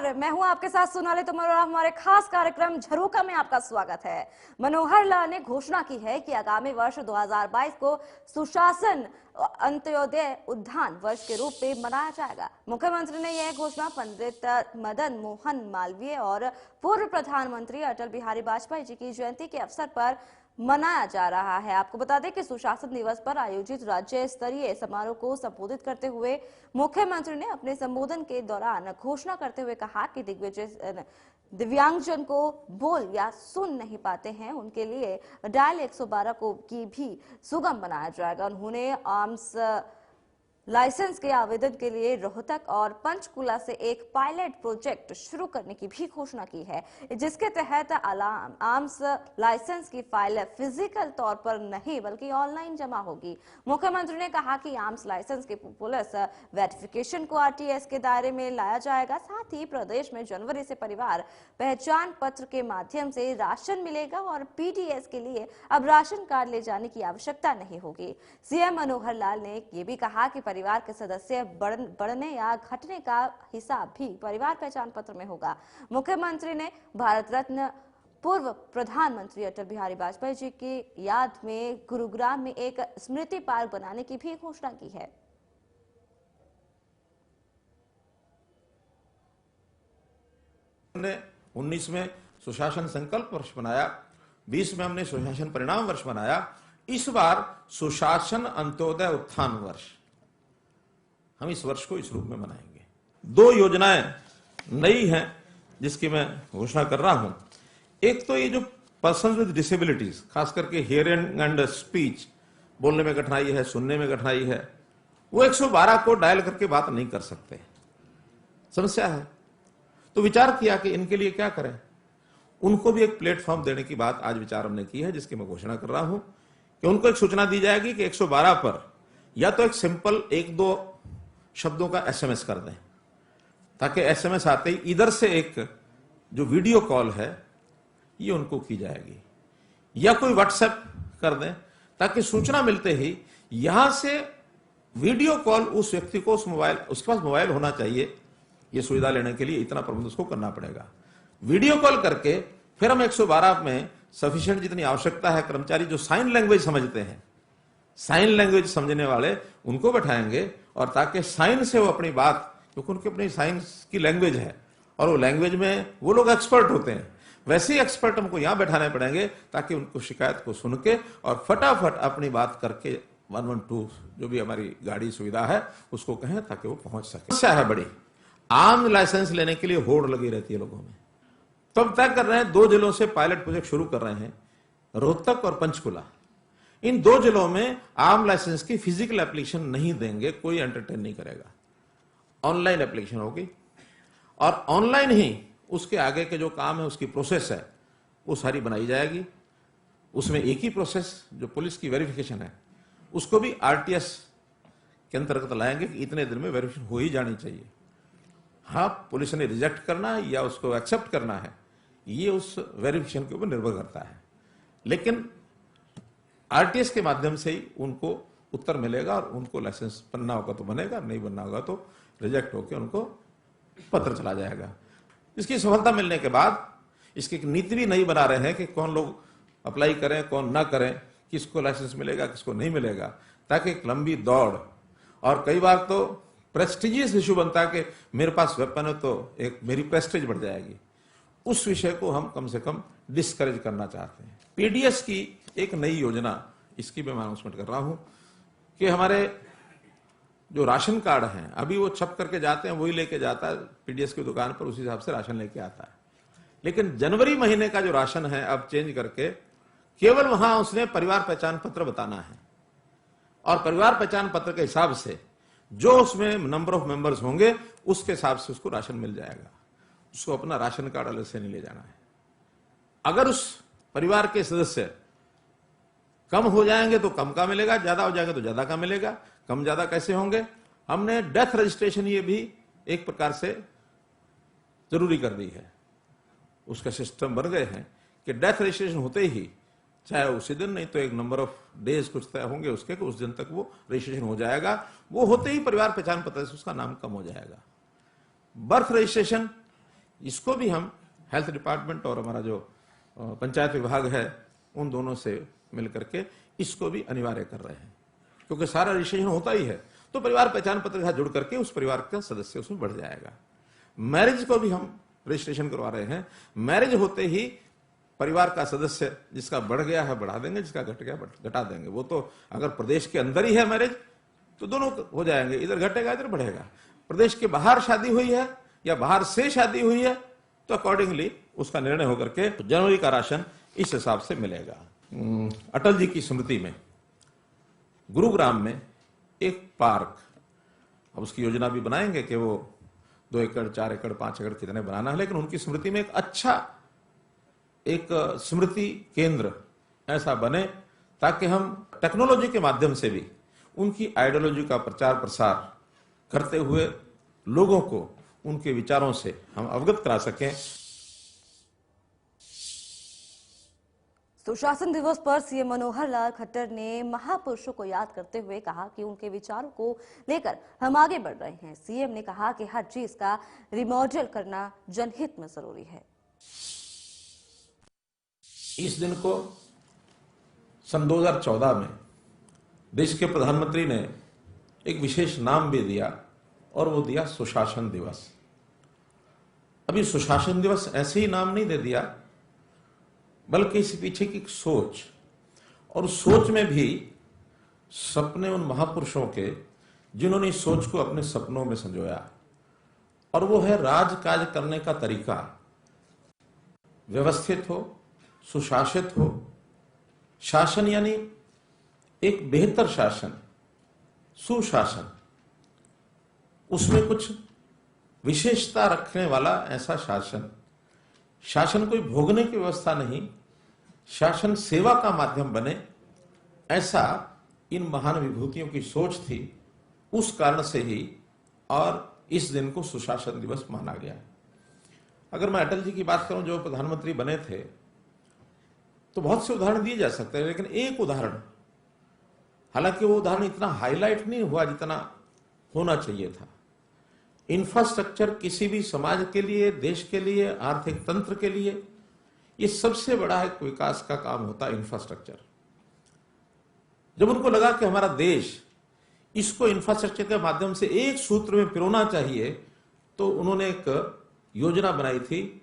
नमस्कार, मैं हूं आपके साथ सोनाली तोमर और हमारे खास कार्यक्रम झरोखा में आपका स्वागत है। मनोहर लाल ने घोषणा की है कि आगामी वर्ष 2022 को सुशासन अंत्योदय उत्थान वर्ष के रूप में मनाया जाएगा। मुख्यमंत्री ने यह घोषणा पंडित मदन मोहन मालवीय और पूर्व प्रधानमंत्री अटल बिहारी वाजपेयी जी की जयंती के अवसर पर मनाया जा रहा है। आपको बता दें कि सुशासन दिवस पर आयोजित राज्य स्तरीय समारोह को संबोधित करते हुए मुख्यमंत्री ने अपने संबोधन के दौरान घोषणा करते हुए कहा कि दिव्यांगजन को बोल या सुन नहीं पाते हैं, उनके लिए डायल 112 को की भी सुगम बनाया जाएगा। उन्होंने आर्म्स लाइसेंस के आवेदन के लिए रोहतक और पंचकुला से एक पायलट प्रोजेक्ट शुरू करने की भी घोषणा की है, जिसके तहत आर्म्स लाइसेंस की फाइल फिजिकल तौर पर नहीं बल्कि ऑनलाइन जमा होगी। मुख्यमंत्री ने कहा कि आर्म्स लाइसेंस के पुलिस वेरिफिकेशन को आरटीएस के दायरे में लाया जाएगा। साथ ही प्रदेश में जनवरी से परिवार पहचान पत्र के माध्यम से राशन मिलेगा और पीडीएस के लिए अब राशन कार्ड ले जाने की आवश्यकता नहीं होगी। सीएम मनोहर लाल ने यह भी कहा कि परिवार के सदस्य बढ़ने या घटने का हिसाब भी परिवार पहचान पत्र में होगा। मुख्यमंत्री ने भारत रत्न पूर्व प्रधानमंत्री अटल बिहारी वाजपेयी जी की याद में गुरुग्राम में एक स्मृति पार्क बनाने की भी घोषणा की है। हमने 19 में सुशासन संकल्प वर्ष बनाया, 20 में हमने सुशासन परिणाम वर्ष बनाया, इस बार सुशासन अंत्योदय उत्थान वर्ष हम इस वर्ष को इस रूप में मनाएंगे। 2 योजनाएं नई हैं जिसकी मैं घोषणा कर रहा हूं। एक तो ये जो पर्सन विद डिसेबिलिटीज, खास करके हियरिंग एंड स्पीच, बोलने में कठिनाई है, सुनने में कठिनाई है, वो 112 को डायल करके बात नहीं कर सकते, समस्या है। तो विचार किया कि इनके लिए क्या करें, उनको भी एक प्लेटफॉर्म देने की बात आज विचार हमने की है, जिसकी मैं घोषणा कर रहा हूं कि उनको एक सूचना दी जाएगी कि 112 पर या तो एक सिंपल 1-2 शब्दों का एसएमएस कर दें, ताकि एसएमएस आते ही इधर से एक जो वीडियो कॉल है ये उनको की जाएगी, या कोई व्हाट्सएप कर दें ताकि सूचना मिलते ही यहां से वीडियो कॉल उस व्यक्ति को उसके पास मोबाइल होना चाहिए। ये सुविधा लेने के लिए इतना प्रबंध उसको करना पड़ेगा। वीडियो कॉल करके फिर हम 112 में सफिशिएंट जितनी आवश्यकता है कर्मचारी जो साइन लैंग्वेज समझते हैं, साइन लैंग्वेज समझने वाले उनको बैठाएंगे, और ताकि साइन से वो अपनी बात, क्योंकि उनकी अपनी साइंस की लैंग्वेज है और वो लैंग्वेज में वो लोग एक्सपर्ट होते हैं, वैसे ही एक्सपर्ट हमको यहां बैठाने पड़ेंगे ताकि उनको शिकायत को सुन के और फटाफट अपनी बात करके 112 जो भी हमारी गाड़ी सुविधा है उसको कहें ताकि वो पहुंच सके। समस्या है बड़ी, आम लाइसेंस लेने के लिए होड़ लगी रहती है लोगों में। तो हम तय कर रहे हैं 2 जिलों से पायलट प्रोजेक्ट शुरू कर रहे हैं, रोहतक और पंचकुला। इन 2 जिलों में आम लाइसेंस की फिजिकल एप्लीकेशन नहीं देंगे, कोई एंटरटेन नहीं करेगा, ऑनलाइन एप्लीकेशन होगी और ऑनलाइन ही उसके आगे के जो काम है उसकी प्रोसेस है वो सारी बनाई जाएगी। उसमें एक ही प्रोसेस जो पुलिस की वेरिफिकेशन है उसको भी आरटीएस के अंतर्गत लाएंगे कि इतने दिन में वेरिफिकेशन हो ही जानी चाहिए। हाँ, पुलिस ने रिजेक्ट करना है या उसको एक्सेप्ट करना है ये उस वेरिफिकेशन के ऊपर निर्भर करता है, लेकिन आरटीएस के माध्यम से ही उनको उत्तर मिलेगा और उनको लाइसेंस बनना होगा तो बनेगा, नहीं बनना होगा तो रिजेक्ट होकर उनको पत्र चला जाएगा। इसकी सफलता मिलने के बाद इसकी एक नीति भी नहीं बना रहे हैं कि कौन लोग अप्लाई करें कौन ना करें, किसको लाइसेंस मिलेगा किसको नहीं मिलेगा, ताकि एक लंबी दौड़, और कई बार तो प्रेस्टिजियस इशू बनता है कि मेरे पास वेपन है तो एक मेरी प्रेस्टिज बढ़ जाएगी, उस विषय को हम कम से कम डिस्करेज करना चाहते हैं। पीडीएस की एक नई योजना, इसकी भी मैं अनाउंसमेंट कर रहा हूं कि हमारे जो राशन कार्ड हैं अभी वो छप करके जाते हैं, वही लेके जाता है पीडीएस की दुकान पर, उसी हिसाब से राशन लेके आता है, लेकिन जनवरी महीने का जो राशन है अब चेंज करके केवल वहां उसने परिवार पहचान पत्र बताना है, और परिवार पहचान पत्र के हिसाब से जो उसमें नंबर ऑफ मेंबर्स होंगे उसके हिसाब से उसको राशन मिल जाएगा। उसको अपना राशन कार्ड अलग से नहीं ले जाना है। अगर उस परिवार के सदस्य कम हो जाएंगे तो कम का मिलेगा, ज्यादा हो जाएंगे तो ज्यादा का मिलेगा। कम ज्यादा कैसे होंगे, हमने डेथ रजिस्ट्रेशन ये भी एक प्रकार से जरूरी कर दी है, उसका सिस्टम बन गए हैं कि डेथ रजिस्ट्रेशन होते ही, चाहे उसी दिन नहीं तो एक नंबर ऑफ डेज कुछ तय होंगे उसके, उस दिन तक वो रजिस्ट्रेशन हो जाएगा। वो होते ही परिवार पहचान पत्र से उसका नाम कम हो जाएगा। बर्थ रजिस्ट्रेशन इसको भी हम हेल्थ डिपार्टमेंट और हमारा जो पंचायत विभाग है उन दोनों से मिलकर के इसको भी अनिवार्य कर रहे हैं, क्योंकि सारा रजिस्ट्रेशन होता ही है तो परिवार पहचान पत्र के साथ जुड़ करके उस परिवार का सदस्य उसमें बढ़ जाएगा। मैरिज को भी हम रजिस्ट्रेशन करवा रहे हैं। मैरिज होते ही परिवार का सदस्य जिसका बढ़ गया है बढ़ा देंगे, जिसका घट गया घटा देंगे। वो तो अगर प्रदेश के अंदर ही है मैरिज तो दोनों हो जाएंगे, इधर घटेगा इधर बढ़ेगा। प्रदेश के बाहर शादी हुई है या बाहर से शादी हुई है तो अकॉर्डिंगली उसका निर्णय होकर के जनवरी का राशन इस हिसाब से मिलेगा। अटल जी की स्मृति में गुरुग्राम में एक पार्क, अब उसकी योजना भी बनाएंगे कि वो 2 एकड़ 4 एकड़ 5 एकड़ कितने बनाना है, लेकिन उनकी स्मृति में एक अच्छा एक स्मृति केंद्र ऐसा बने ताकि हम टेक्नोलॉजी के माध्यम से भी उनकी आइडियोलॉजी का प्रचार प्रसार करते हुए लोगों को उनके विचारों से हम अवगत करा सकें। सुशासन दिवस पर सीएम मनोहर लाल खट्टर ने महापुरुषों को याद करते हुए कहा कि उनके विचारों को लेकर हम आगे बढ़ रहे हैं। सीएम ने कहा कि हर चीज का रिमॉडल करना जनहित में जरूरी है। इस दिन को सन 2014 में देश के प्रधानमंत्री ने एक विशेष नाम भी दिया और वो दिया सुशासन दिवस। अभी सुशासन दिवस ऐसे ही नाम नहीं दे दिया, बल्कि इस पीछे की सोच, और उस सोच में भी सपने उन महापुरुषों के जिन्होंने इस सोच को अपने सपनों में संजोया, और वो है राजकाज करने का तरीका व्यवस्थित हो, सुशासित हो। शासन यानी एक बेहतर शासन, सुशासन, उसमें कुछ विशेषता रखने वाला ऐसा शासन। शासन कोई भोगने की व्यवस्था नहीं, शासन सेवा का माध्यम बने, ऐसा इन महान विभूतियों की सोच थी। उस कारण से ही और इस दिन को सुशासन दिवस माना गया। अगर मैं अटल जी की बात करूं जो प्रधानमंत्री बने थे, तो बहुत से उदाहरण दिए जा सकते हैं, लेकिन एक उदाहरण, हालांकि वो उदाहरण इतना हाईलाइट नहीं हुआ जितना होना चाहिए था। इंफ्रास्ट्रक्चर किसी भी समाज के लिए, देश के लिए, आर्थिक तंत्र के लिए ये सबसे बड़ा एक विकास का काम होता है, इंफ्रास्ट्रक्चर। जब उनको लगा कि हमारा देश इसको इंफ्रास्ट्रक्चर के माध्यम से एक सूत्र में पिरोना चाहिए, तो उन्होंने एक योजना बनाई थी,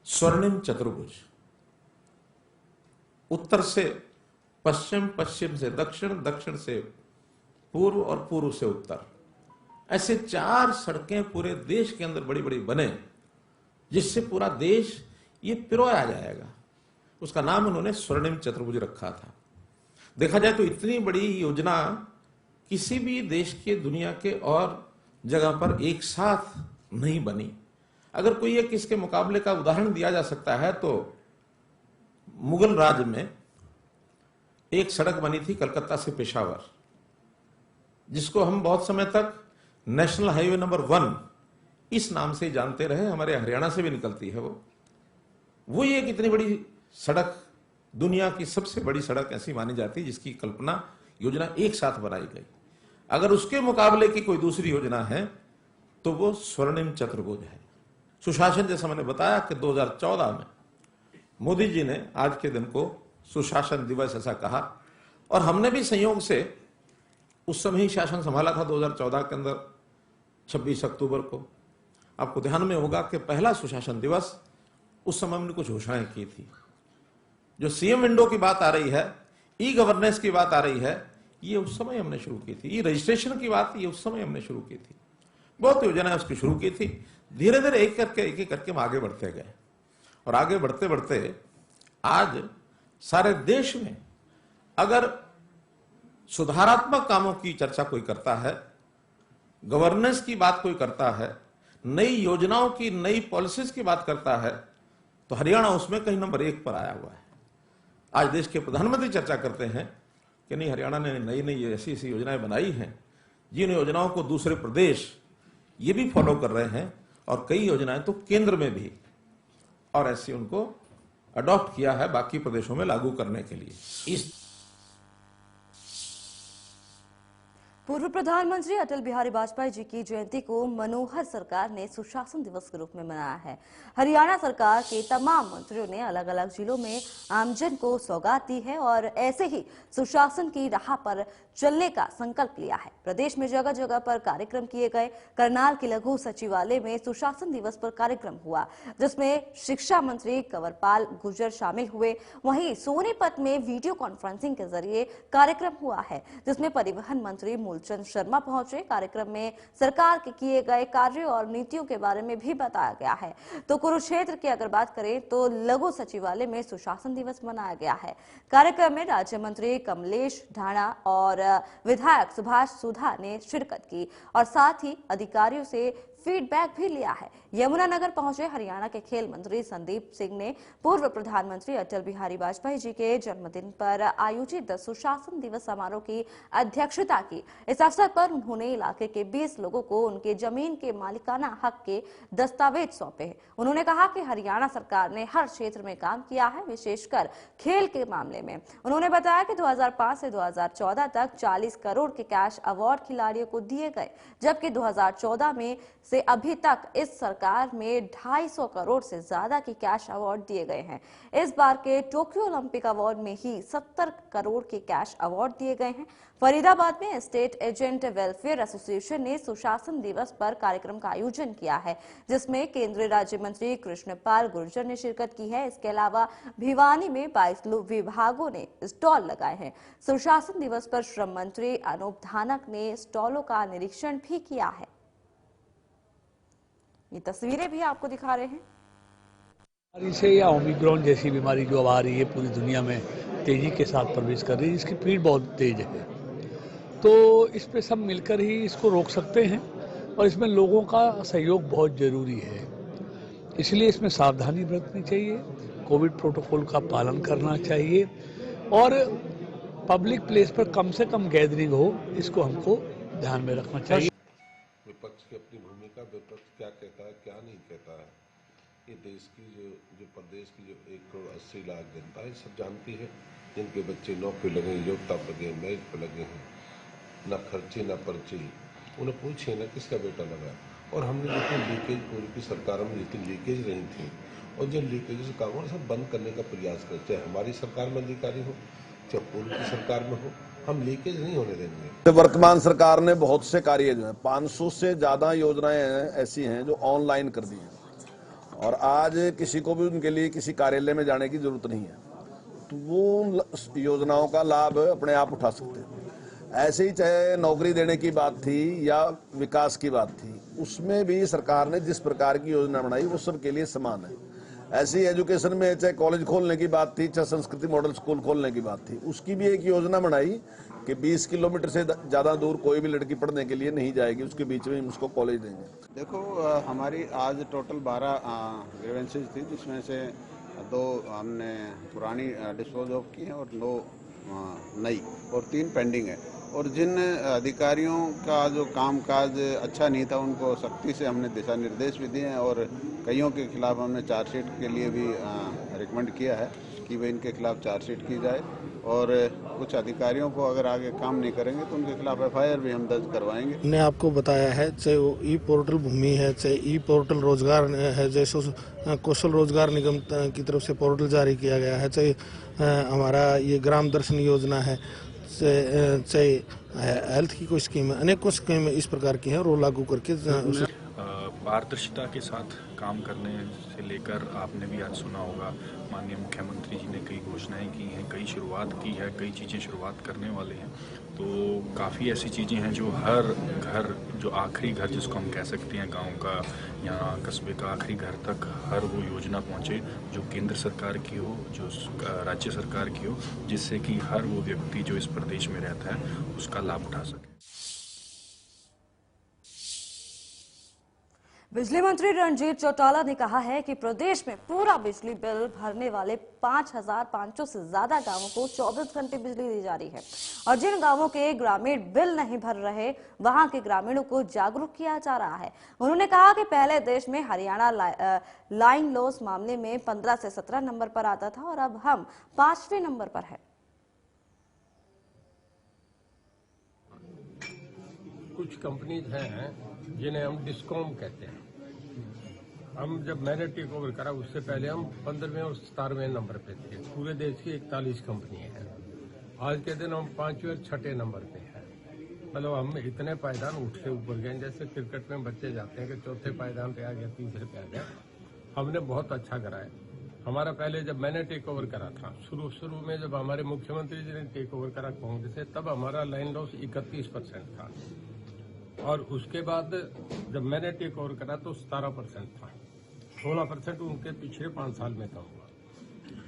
स्वर्णिम चतुर्भुज। उत्तर से पश्चिम, पश्चिम से दक्षिण, दक्षिण से पूर्व और पूर्व से उत्तर, ऐसे 4 सड़कें पूरे देश के अंदर बड़ी बड़ी बने, जिससे पूरा देश ये पिरोया जाएगा। उसका नाम उन्होंने स्वर्णिम चतुर्भुज रखा था। देखा जाए तो इतनी बड़ी योजना किसी भी देश के, दुनिया के और जगह पर एक साथ नहीं बनी। अगर कोई एक इसके मुकाबले का उदाहरण दिया जा सकता है तो मुगल राज में एक सड़क बनी थी कलकत्ता से पेशावर, जिसको हम बहुत समय तक नेशनल हाईवे नंबर 1 इस नाम से जानते रहे। हमारे हरियाणा से भी निकलती है वो एक इतनी बड़ी सड़क, दुनिया की सबसे बड़ी सड़क ऐसी मानी जाती है जिसकी कल्पना, योजना एक साथ बनाई गई। अगर उसके मुकाबले की कोई दूसरी योजना है तो वो स्वर्णिम चतुर्भुज है। सुशासन, जैसा मैंने बताया कि 2014 में मोदी जी ने आज के दिन को सुशासन दिवस ऐसा कहा, और हमने भी संयोग से उस समय ही शासन संभाला था 2014 के अंदर 26 अक्टूबर को। आपको ध्यान में होगा कि पहला सुशासन दिवस उस समय हमने कुछ घोषणाएं की थी। जो सीएम विंडो की बात आ रही है, ई गवर्नेंस की बात आ रही है, ये उस समय हमने शुरू की थी। ये रजिस्ट्रेशन की बात ये उस समय हमने शुरू की थी। बहुत योजनाएं उसकी शुरू की थी। धीरे धीरे एक एक करके हम आगे बढ़ते गए, और आगे बढ़ते बढ़ते आज सारे देश में अगर सुधारात्मक कामों की चर्चा कोई करता है, गवर्नेंस की बात कोई करता है, नई योजनाओं की, नई पॉलिसीज की बात करता है, तो हरियाणा उसमें कहीं नंबर 1 पर आया हुआ है। आज देश के प्रधानमंत्री चर्चा करते हैं कि नहीं, हरियाणा ने नई नई ऐसी ऐसी योजनाएं बनाई हैं, जिन योजनाओं को दूसरे प्रदेश ये भी फॉलो कर रहे हैं, और कई योजनाएं तो केंद्र में भी, और ऐसे उनको अडॉप्ट किया है बाकी प्रदेशों में लागू करने के लिए। इस पूर्व प्रधानमंत्री अटल बिहारी वाजपेयी जी की जयंती को मनोहर सरकार ने सुशासन दिवस के रूप में मनाया है। हरियाणा सरकार के तमाम मंत्रियों ने अलग अलग जिलों में आमजन को सौगात दी है और ऐसे ही सुशासन की राह पर चलने का संकल्प लिया है। प्रदेश में जगह जगह पर कार्यक्रम किए गए। करनाल के लघु सचिवालय में सुशासन दिवस पर कार्यक्रम हुआ, जिसमें शिक्षा मंत्री कंवरपाल गुर्जर शामिल हुए। वहीं सोनीपत में वीडियो कॉन्फ्रेंसिंग के जरिए कार्यक्रम हुआ है, जिसमें परिवहन मंत्री मूलचंद शर्मा पहुंचे। कार्यक्रम में सरकार के किए गए कार्यों और नीतियों के बारे में भी बताया गया है। तो कुरुक्षेत्र की अगर बात करें तो लघु सचिवालय में सुशासन दिवस मनाया गया है। कार्यक्रम में राज्य मंत्री कमलेश ढाणा और विधायक सुभाष सुधा ने शिरकत की और साथ ही अधिकारियों से फीडबैक भी लिया है। यमुनानगर पहुंचे हरियाणा के खेल मंत्री संदीप सिंह ने पूर्व प्रधानमंत्री अटल बिहारी वाजपेयी जी के जन्मदिन पर आयोजित सुशासन दिवस समारोह की अध्यक्षता की। इस अवसर पर उन्होंने इलाके के 20 लोगों को उनके जमीन के मालिकाना हक के दस्तावेज सौंपे हैं। उन्होंने कहा कि हरियाणा सरकार ने हर क्षेत्र में काम किया है, विशेषकर खेल के मामले में। उन्होंने बताया कि 2005 से 2014 तक 40 करोड़ के कैश अवार्ड खिलाड़ियों को दिए गए, जबकि 2014 में से अभी तक इस सरकार में 250 करोड़ से ज्यादा के कैश अवार्ड दिए गए हैं। इस बार के टोक्यो ओलंपिक अवार्ड में ही 70 करोड़ के कैश अवार्ड दिए गए हैं। फरीदाबाद में स्टेट एजेंट वेलफेयर एसोसिएशन ने सुशासन दिवस पर कार्यक्रम का आयोजन किया है, जिसमें केंद्रीय राज्य मंत्री कृष्णपाल गुर्जर ने शिरकत की है। इसके अलावा भिवानी में 22 विभागों ने स्टॉल लगाए हैं। सुशासन दिवस पर श्रम मंत्री अनूप धानक ने स्टॉलों का निरीक्षण भी किया है। ये तस्वीरें भी आपको दिखा रहे हैं। बीमारी से या ओमिक्रॉन जैसी बीमारी जो अब आ रही है पूरी दुनिया में तेजी के साथ प्रवेश कर रही है, इसकी स्पीड बहुत तेज है, तो इस पे सब मिलकर ही इसको रोक सकते हैं और इसमें लोगों का सहयोग बहुत जरूरी है। इसलिए इसमें सावधानी बरतनी चाहिए, कोविड प्रोटोकॉल का पालन करना चाहिए और पब्लिक प्लेस पर कम से कम गैदरिंग हो, इसको हमको ध्यान में रखना चाहिए। विपक्ष की अपनी भूमिका, विपक्ष क्या कहता है क्या नहीं कहता है, ये देश की जो प्रदेश की जो 1 करोड़ 80 लाख जनता है सब जानती है। जिनके बच्चे नौकरी लगे, योग्यता पर लगे, मेरिट पर लगे हैं, न खर्चे न पर्चे, उन्हें पूछे ना किसका बेटा लगा। और हमने जितनी लीकेज पूर्व की सरकारों में जितनी लीकेज रही थी और जिन लीकेज का सब बंद करने का प्रयास करते हैं, हमारी सरकार में अधिकारी हो चाहे पूर्व की सरकार में हो, हम लीकेज नहीं होने देंगे। वर्तमान सरकार ने बहुत से कार्य जो है 500 से ज्यादा योजनाएं ऐसी हैं जो ऑनलाइन कर दी हैं और आज किसी को भी उनके लिए किसी कार्यालय में जाने की जरूरत नहीं है, तो वो योजनाओं का लाभ अपने आप उठा सकते हैं। ऐसे ही चाहे नौकरी देने की बात थी या विकास की बात थी, उसमें भी सरकार ने जिस प्रकार की योजना बनाई वो सबके लिए समान है। ऐसी एजुकेशन में चाहे कॉलेज खोलने की बात थी, चाहे संस्कृति मॉडल स्कूल खोलने की बात थी, उसकी भी एक योजना बनाई कि 20 किलोमीटर से ज़्यादा दूर कोई भी लड़की पढ़ने के लिए नहीं जाएगी, उसके बीच में उसको कॉलेज देंगे। देखो, हमारी आज टोटल 12 ग्रीवेंसेज थी, जिसमें से 2 हमने पुरानी डिस्पोज ऑफ की हैं और 2 नई और 3 पेंडिंग है। और जिन अधिकारियों का जो कामकाज अच्छा नहीं था उनको सख्ती से हमने दिशा निर्देश भी दिए हैं और कईयों के खिलाफ हमने चार्जशीट के लिए भी रिकमेंड किया है कि वे इनके खिलाफ चार्जशीट की जाए और कुछ अधिकारियों को अगर आगे काम नहीं करेंगे तो उनके खिलाफ FIR भी हम दर्ज करवाएंगे। हमने आपको बताया है, चाहे वो ई पोर्टल भूमि है, चाहे ई पोर्टल रोजगार है, जैसे कौशल रोजगार निगम की तरफ से पोर्टल जारी किया गया है, चाहे हमारा ये ग्राम दर्शन योजना है, चाहे हेल्थ की कोई स्कीम है, अनेकों स्कीम इस प्रकार की हैं और वो लागू करके पारदर्शिता के साथ काम करने से लेकर आपने भी आज सुना होगा माननीय मुख्यमंत्री जी ने कई घोषणाएं की हैं, कई शुरुआत की है, कई चीज़ें शुरुआत करने वाले हैं। तो काफ़ी ऐसी चीज़ें हैं जो हर घर, जो आखिरी घर जिसको हम कह सकते हैं गांव का या कस्बे का आखिरी घर तक हर वो योजना पहुंचे जो केंद्र सरकार की हो, जो राज्य सरकार की हो, जिससे कि हर वो व्यक्ति जो इस प्रदेश में रहता है उसका लाभ उठा सके। बिजली मंत्री रणजीत चौटाला ने कहा है कि प्रदेश में पूरा बिजली बिल भरने वाले 5,500 से ज्यादा गांवों को 24 घंटे बिजली दी जा रही है और जिन गांवों के ग्रामीण बिल नहीं भर रहे वहां के ग्रामीणों को जागरूक किया जा रहा है। उन्होंने कहा कि पहले देश में हरियाणा लाइन लॉस मामले में 15 से 17 नंबर पर आता था और अब हम 5वें नंबर पर है। कुछ कंपनीज हैं जिन्हें हम डिस्कॉम कहते हैं। हम जब मैंने टेक ओवर करा उससे पहले हम 15वें और 17वें नंबर पे थे। पूरे देश की 41 कंपनी है। आज के दिन हम 5वें और 6ठे नंबर पे हैं। मतलब हम इतने पायदान उठ के ऊपर गए, जैसे क्रिकेट में बच्चे जाते हैं कि चौथे पायदान पे आ गया, तीसरे पे आ गया। हमने बहुत अच्छा करा है। हमारा पहले जब मैंने टेक ओवर करा था, शुरू में जब हमारे मुख्यमंत्री जी ने टेक ओवर करा कांग्रेस से, तब हमारा लाइन लॉस 31% था। और उसके बाद जब मैंने टेक ओवर करा तो 17% था। 16% उनके पिछले 5 साल में कम हुआ।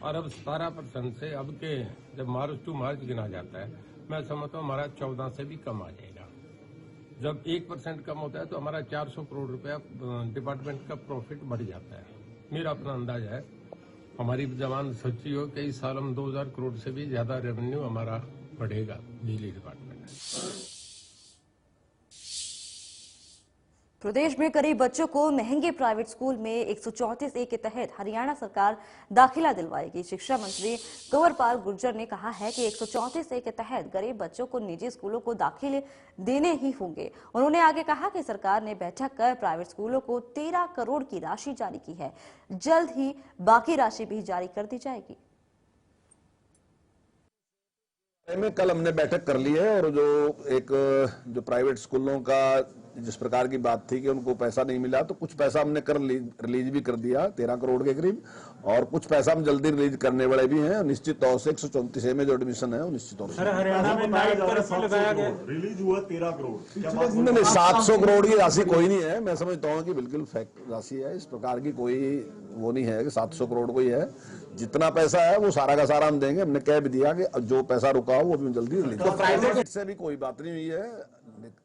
और अब 17% से अब के जब मार्च टू मार्च गिना जाता है, मैं समझता हूँ हमारा 14 से भी कम आ जाएगा। जब 1% कम होता है तो हमारा 400 करोड़ रुपया डिपार्टमेंट का प्रॉफिट बढ़ जाता है। मेरा अपना अंदाजा है, हमारी जबान सच्ची हो कि इस साल हम 2000 करोड़ से भी ज्यादा रेवेन्यू हमारा बढ़ेगा बिजली डिपार्टमेंट में। प्रदेश में गरीब बच्चों को महंगे प्राइवेट स्कूल में 134A के तहत हरियाणा सरकार दाखिला दिलवाएगी। शिक्षा मंत्री कंवरपाल गुर्जर ने कहा है कि 134A के तहत गरीब बच्चों को निजी स्कूलों को दाखिले देने ही होंगे। उन्होंने आगे कहा कि सरकार ने बैठक कर प्राइवेट स्कूलों को 13 करोड़ की राशि जारी की है। जल्द ही बाकी राशि भी जारी कर दी जाएगी। में कल हमने बैठक कर ली है और जो प्राइवेट स्कूलों का जिस प्रकार की बात थी कि उनको पैसा नहीं मिला, तो कुछ पैसा हमने रिलीज भी कर दिया 13 करोड़ के करीब, और कुछ पैसा हम जल्दी रिलीज करने वाले भी हैं। निश्चित तौर से 134A में जो एडमिशन है वो निश्चित तौर से हरियाणा में लगाया गया, रिलीज हुआ 13 करोड़। नहीं, 700 करोड़ की राशि कोई नहीं है। मैं समझता हूँ कि बिल्कुल फैक्ट राशि है। इस प्रकार की कोई वो नहीं है कि 700 करोड़ कोई है। जितना पैसा है वो सारा का सारा हम देंगे। हमने कह भी दिया कि जो पैसा रुका हो वो भी जल्दी रिलीज। तो प्राइवेट से भी कोई बात नहीं हुई है।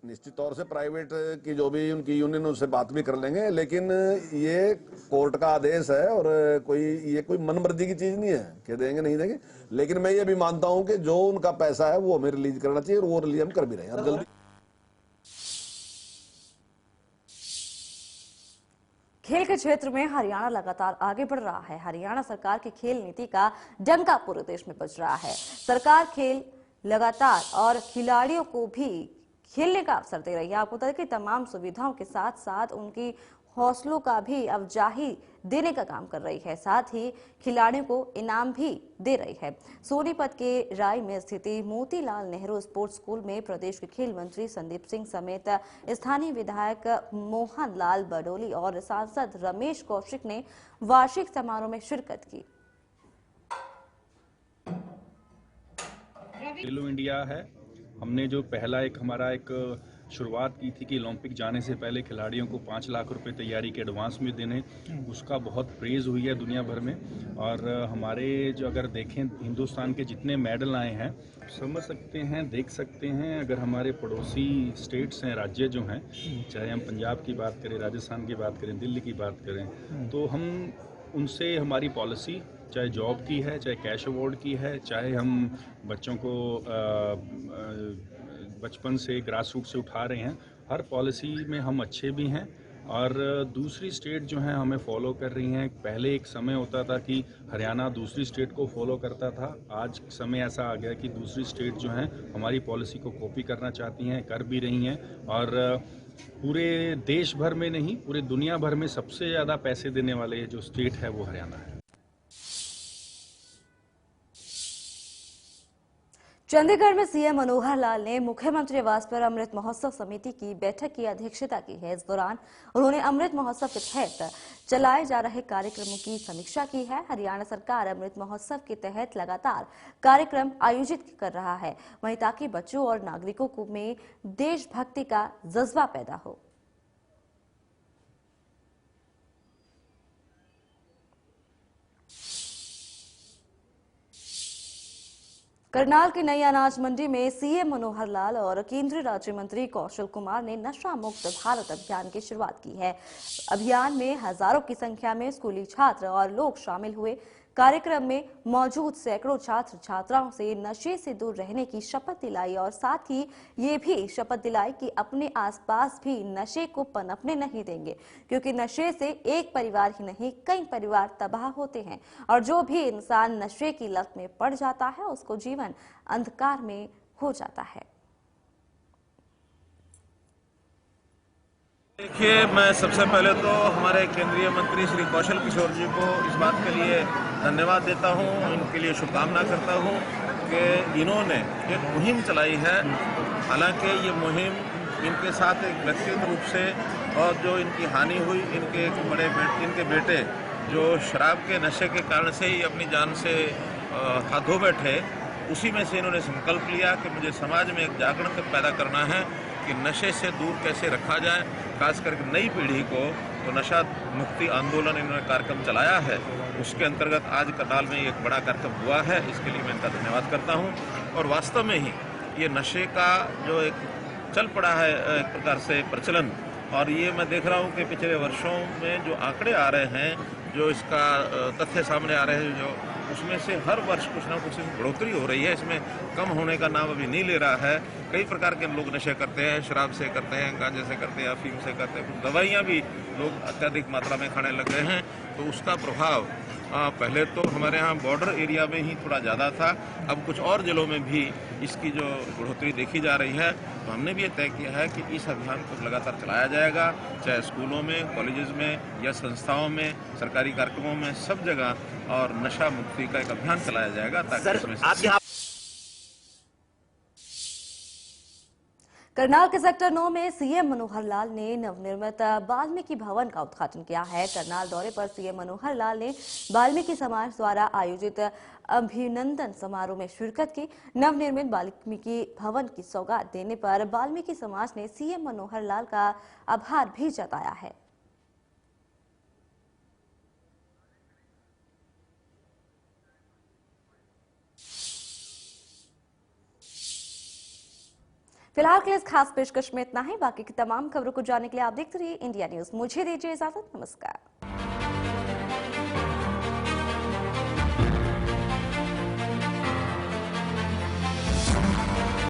निश्चित तौर से प्राइवेट की जो भी उनकी यूनियन उससे बात भी कर लेंगे, लेकिन ये कोर्ट का आदेश है और ये कोई मनमर्जी की चीज नहीं है कि देंगे नहीं देंगे। लेकिन मैं ये भी मानता हूं कि जो उनका पैसा है वो हमें रिलीज करना चाहिए और वो रिलीज हम कर भी रहे हैं अब जल्दी। खेल के क्षेत्र में हरियाणा लगातार आगे बढ़ रहा है। हरियाणा सरकार की खेल नीति का डंका पूरे देश में बज रहा है। सरकार खेल लगातार और खिलाड़ियों को भी खेलने का अवसर दे रही है। आपको बता दें कि तमाम सुविधाओं के साथ साथ उनकी हौसलों का भी अफजाही देने का काम कर रही है। साथ ही खिलाड़ियों को इनाम भी दे रही है। सोनीपत के राय में स्थित मोतीलाल नेहरू स्पोर्ट्स स्कूल में प्रदेश के खेल मंत्री संदीप सिंह समेत स्थानीय विधायक मोहन लाल बडोली और सांसद रमेश कौशिक ने वार्षिक समारोह में शिरकत की। खेलो इंडिया है, हमने जो पहला हमारा शुरुआत की थी कि ओलंपिक जाने से पहले खिलाड़ियों को 5 लाख रुपए तैयारी के एडवांस में देने, उसका बहुत प्रेज हुई है दुनिया भर में। और हमारे जो अगर देखें हिंदुस्तान के जितने मेडल आए हैं, समझ सकते हैं, देख सकते हैं। अगर हमारे पड़ोसी स्टेट्स हैं, राज्य जो हैं, चाहे हम पंजाब की बात करें, राजस्थान की बात करें, दिल्ली की बात करें, तो हम उनसे हमारी पॉलिसी चाहे जॉब की है, चाहे कैश अवार्ड की है, चाहे हम बच्चों को बचपन से ग्रास रूट से उठा रहे हैं, हर पॉलिसी में हम अच्छे भी हैं। और दूसरी स्टेट जो हैं हमें फॉलो कर रही हैं। पहले एक समय होता था कि हरियाणा दूसरी स्टेट को फॉलो करता था, आज समय ऐसा आ गया कि दूसरी स्टेट जो हैं हमारी पॉलिसी को कॉपी करना चाहती हैं, कर भी रही हैं। और पूरे देश भर में नहीं, पूरे दुनिया भर में सबसे ज़्यादा पैसे देने वाले जो स्टेट है वो हरियाणा है। चंडीगढ़ में सीएम मनोहर लाल ने मुख्यमंत्री आवास पर अमृत महोत्सव समिति की बैठक की अध्यक्षता की है। इस दौरान उन्होंने अमृत महोत्सव के तहत चलाए जा रहे कार्यक्रमों की समीक्षा की है। हरियाणा सरकार अमृत महोत्सव के तहत लगातार कार्यक्रम आयोजित कर रहा है, वहीं ताकि बच्चों और नागरिकों में देशभक्ति का जज्बा पैदा हो। करनाल की नई अनाज मंडी में सीएम मनोहर लाल और केंद्रीय राज्य मंत्री कौशल कुमार ने नशा मुक्त भारत अभियान की शुरुआत की है। अभियान में हजारों की संख्या में स्कूली छात्र और लोग शामिल हुए। कार्यक्रम में मौजूद सैकड़ों छात्र छात्राओं से नशे से दूर रहने की शपथ दिलाई और साथ ही ये भी शपथ दिलाई कि अपने आसपास भी नशे को पनपने नहीं देंगे, क्योंकि नशे से एक परिवार ही नहीं कई परिवार तबाह होते हैं और जो भी इंसान नशे की लत में पड़ जाता है उसको जीवन अंधकार में हो जाता है। देखिए, मैं सबसे पहले तो हमारे केंद्रीय मंत्री श्री कौशल किशोर जी को इस बात के लिए धन्यवाद देता हूं, इनके लिए शुभकामना करता हूं कि इन्होंने एक मुहिम चलाई है। हालांकि ये मुहिम इनके साथ एक व्यक्तिगत रूप से और जो इनकी हानि हुई, इनके बेटे जो शराब के नशे के कारण से ही अपनी जान से हाथ धो बैठे, उसी में से इन्होंने संकल्प लिया कि मुझे समाज में एक जागरण पैदा करना है कि नशे से दूर कैसे रखा जाए, खास करके नई पीढ़ी को। तो नशा मुक्ति आंदोलन इन्होंने कार्यक्रम चलाया है, उसके अंतर्गत आज करनाल में एक बड़ा कार्यक्रम हुआ है। इसके लिए मैं इनका धन्यवाद करता हूं। और वास्तव में ही ये नशे का जो एक चल पड़ा है एक प्रकार से प्रचलन, और ये मैं देख रहा हूं कि पिछले वर्षों में जो आंकड़े आ रहे हैं, जो इसका तथ्य सामने आ रहे हैं, जो उसमें से हर वर्ष कुछ ना कुछ बढ़ोतरी हो रही है। इसमें कम होने का नाम अभी नहीं ले रहा है। कई प्रकार के लोग नशे करते हैं, शराब से करते हैं, गांजे से करते हैं, अफीम से करते हैं, कुछ दवाइयाँ भी लोग अत्यधिक मात्रा में खाने लग गए हैं। तो उसका प्रभाव पहले तो हमारे यहाँ बॉर्डर एरिया में ही थोड़ा ज़्यादा था, अब कुछ और जिलों में भी इसकी जो बढ़ोतरी देखी जा रही है। तो हमने भी ये तय किया है कि इस अभियान को लगातार चलाया जाएगा, चाहे स्कूलों में, कॉलेजेस में या संस्थाओं में, सरकारी कार्यक्रमों में, सब जगह, और नशा मुक्ति का एक अभियान चलाया जाएगा ताकि इसमें करनाल के सेक्टर 9 में सीएम मनोहर लाल ने नवनिर्मित वाल्मीकि भवन का उद्घाटन किया है। करनाल दौरे पर सीएम मनोहर लाल ने वाल्मीकि समाज द्वारा आयोजित अभिनंदन समारोह में शिरकत की। नवनिर्मित वाल्मीकि भवन की सौगात देने पर वाल्मीकि समाज ने सीएम मनोहर लाल का आभार भी जताया है। फिलहाल के लिए इस खास पेशकश में इतना ही। बाकी की तमाम खबरों को जानने के लिए आप देखते रहिए इंडिया न्यूज। मुझे दीजिए इजाजत। नमस्कार।